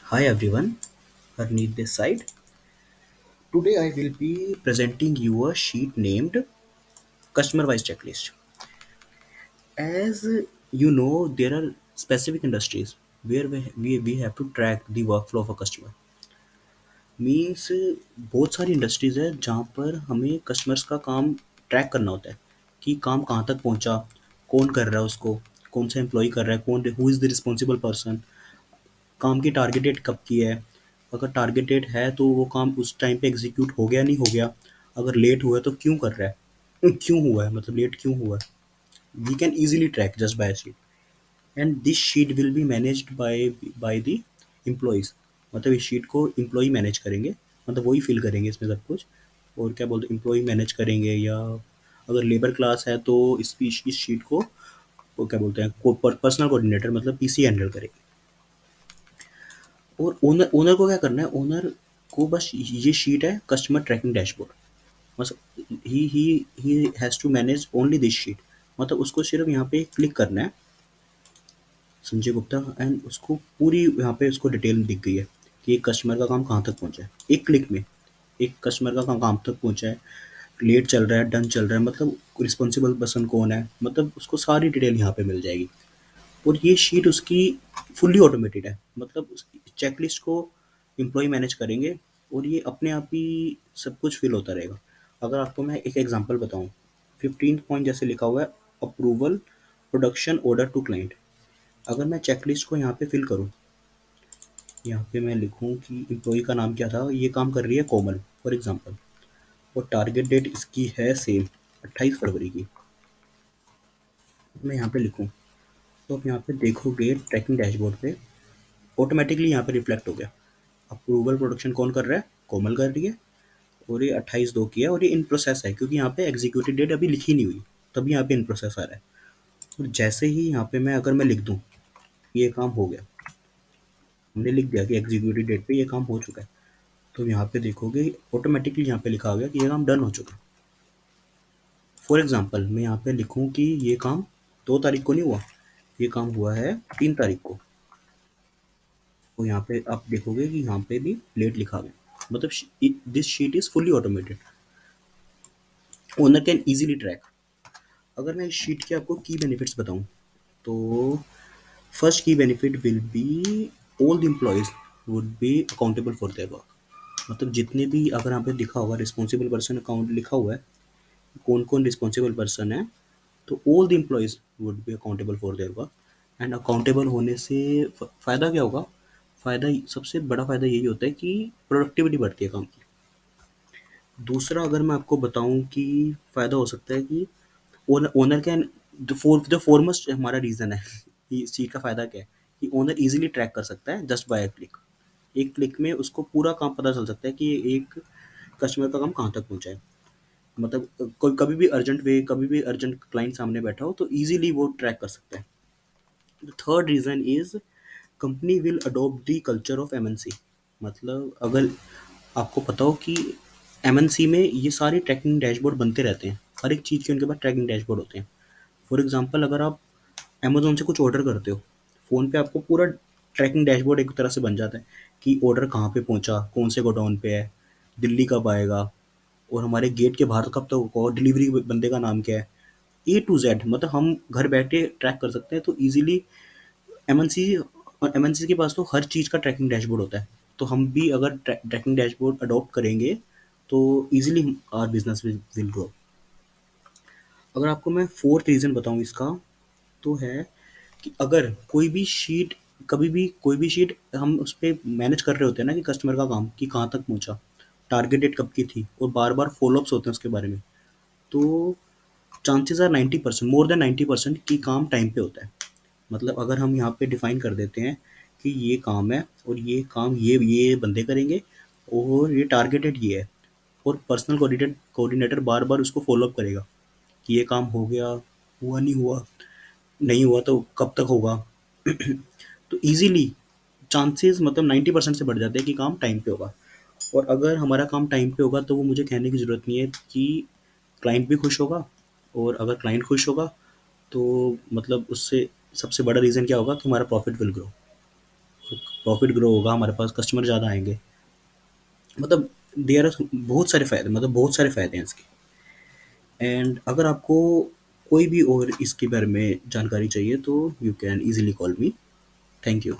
Hi everyone, Harneet this side. Today I will be presenting you a sheet named Customer Wise Checklist. As you know, there are specific industries where we have to track the workflow of a customer. Means बहुत सारी industries है जहाँ पर हमें customers का काम track करना होता है कि काम कहाँ तक पहुँचा, कौन कर रहा है उसको, कौन सा एम्प्लॉय कर रहा है, कौन who is the responsible person, काम की टारगेट डेट कब की है, अगर टारगेट डेट है तो वो काम उस टाइम पे एग्जीक्यूट हो गया नहीं हो गया, अगर लेट हुआ है तो क्यों कर रहा है, क्यों हुआ है मतलब लेट क्यों हुआ है। We can easily track just by a sheet and this sheet will be managed by the employees। मतलब इस शीट को एम्प्लॉय मैनेज करेंगे, मतलब वही फिल करेंगे इसमें सब कुछ। और क्या बोलते हैं, एम्प्लॉय मैनेज करेंगे, या अगर लेबर क्लास है तो इस शीट को वो क्या बोलते हैं पर्सनल कोऑर्डिनेटर मतलब पीसी हैंडल करेगी। और ओनर ओनर को क्या करना है, ओनर को बस ये शीट है कस्टमर ट्रैकिंग डैशबोर्ड, बस he has to manage only this sheet. मतलब उसको सिर्फ यहाँ पे क्लिक करना है संजय गुप्ता एंड उसको पूरी यहाँ पे उसको डिटेल दिख गई है कि एक कस्टमर का काम कहाँ तक पहुँचा है एक क्लिक में। एक कस्टमर का काम कहाँ तक पहुँचा है, लेट चल रहा है, डन चल रहा है, मतलब रिस्पॉन्सिबल पर्सन कौन है, मतलब उसको सारी डिटेल यहाँ पे मिल जाएगी। और ये शीट उसकी फुल्ली ऑटोमेटेड है, मतलब चेकलिस्ट को एम्प्लॉय मैनेज करेंगे और ये अपने आप ही सब कुछ फिल होता रहेगा। अगर आपको मैं एक एग्जांपल बताऊं, 15 पॉइंट जैसे लिखा हुआ है, approval production order to client. अगर मैं चेकलिस्ट को यहाँ पे फिल करूँ, यहाँ पे मैं लिखूँ कि एम्प्लॉय का नाम क्या था, ये काम कर रही है कोमल फॉर एग्जांपल, और टारगेट डेट इसकी है सेम 28 फरवरी की। मैं यहाँ पे लिखूँ तो आप यहाँ पे देखोगे ट्रैकिंग डैशबोर्ड पे ऑटोमेटिकली यहाँ पे रिफ्लेक्ट हो गया। अप्रूवल प्रोडक्शन कौन कर रहा है, कोमल कर रही है, और ये 28/2 की है और ये इन प्रोसेस है क्योंकि यहाँ पे एग्जीक्यूटिव डेट अभी लिखी नहीं हुई, तभी यहाँ पे इन प्रोसेस आ रहा है। और जैसे ही यहाँ पे मैं अगर मैं लिख दूँ ये काम हो गया, हमने लिख दिया कि एग्जीक्यूटिव डेट पे ये काम हो चुका है, तो यहाँ पे देखोगे ऑटोमेटिकली यहाँ पे लिखा आ गया कि ये काम डन हो चुका है। फॉर एग्जाम्पल मैं यहाँ पे लिखूँ कि ये काम 2 तारीख को नहीं हुआ, ये काम हुआ है 3 तारीख को, तो यहाँ पे आप देखोगे कि यहाँ पे भी लेट लिखा गया। मतलब this sheet is fully automated, owner can easily track. अगर मैं इस शीट के आपको की बेनिफिट्स बताऊं तो फर्स्ट की benefit will be all the employees would be accountable for their work. मतलब जितने भी अगर यहाँ पे लिखा होगा रिस्पॉन्सिबल पर्सन अकाउंट लिखा हुआ है, कौन कौन रिस्पॉन्सिबल पर्सन है, तो all the employees would be accountable for their work. And accountable होने से फ़ायदा क्या होगा, फ़ायदा सबसे बड़ा फ़ायदा यही होता है कि प्रोडक्टिविटी बढ़ती है काम की। दूसरा अगर मैं आपको बताऊं कि फ़ायदा हो सकता है कि ओनर ओनर कैन जो फॉरमोस्ट हमारा रीज़न है कि इस चीज़ का फ़ायदा क्या है कि ओनर इजीली ट्रैक कर सकता है जस्ट बाय अ क्लिक। एक क्लिक में उसको पूरा काम पता चल सकता है कि एक कस्टमर का काम कहाँ तक पहुँचा है। मतलब कोई कभी भी अर्जेंट क्लाइंट सामने बैठा हो तो इजीली वो ट्रैक कर सकता है। The third reason is company will adopt the culture of MNC. मतलब अगर आपको पता हो कि एमएनसी में ये सारे ट्रैकिंग डैशबोर्ड बनते रहते हैं, हर एक चीज़ के उनके पास ट्रैकिंग डैशबोर्ड होते हैं। फॉर एग्जांपल अगर आप अमेज़न से कुछ ऑर्डर करते हो, फ़ोन पे आपको पूरा ट्रैकिंग डैशबोर्ड एक तरह से बन जाता है कि ऑर्डर कहाँ पे पहुँचा, कौन से गोडाउन पे है, दिल्ली कब आएगा, और हमारे गेट के बाहर कब तक होगा, और डिलीवरी बंदे का नाम क्या है, ए टू जेड। मतलब हम घर बैठे ट्रैक कर सकते हैं तो ईज़िली। एमएनसी एमएनसी के पास तो हर चीज़ का ट्रैकिंग डैशबोर्ड होता है, तो हम भी अगर ट्रैकिंग डैशबोर्ड अडॉप्ट करेंगे तो easily our business will grow. अगर आपको मैं फोर्थ रीज़न बताऊँ इसका, तो है कि अगर कोई भी शीट, कभी भी कोई भी शीट हम उस पे मैनेज कर रहे होते हैं ना कि कस्टमर का काम कि कहाँ तक पहुँचा, टारगेट डेट कब की थी, और बार-बार फ़ॉलो-अप्स होते हैं उसके बारे में, तो चांसेस आर 90%, मोर देन 90% कि काम टाइम पे होता है। मतलब अगर हम यहाँ पे डिफाइन कर देते हैं कि ये काम है और ये काम ये बंदे करेंगे और ये टारगेटेड ये है, और पर्सनल कोऑर्डिनेटर बार बार उसको फॉलो अप करेगा कि ये काम हो गया, हुआ नहीं हुआ, नहीं हुआ तो कब तक होगा। तो इजीली चांसेस मतलब 90% से बढ़ जाते हैं कि काम टाइम पे होगा। और अगर हमारा काम टाइम पे होगा तो वो मुझे कहने की ज़रूरत नहीं है कि क्लाइंट भी खुश होगा, और अगर क्लाइंट खुश होगा तो मतलब उससे सबसे बड़ा रीज़न क्या होगा कि हमारा profit will grow. Profit grow होगा, हमारे पास कस्टमर ज़्यादा आएँगे। मतलब देयर आर बहुत सारे फ़ायदे, मतलब बहुत सारे फ़ायदे हैं इसके। एंड अगर आपको कोई भी और इसके बारे में जानकारी चाहिए तो you can easily call me. Thank you.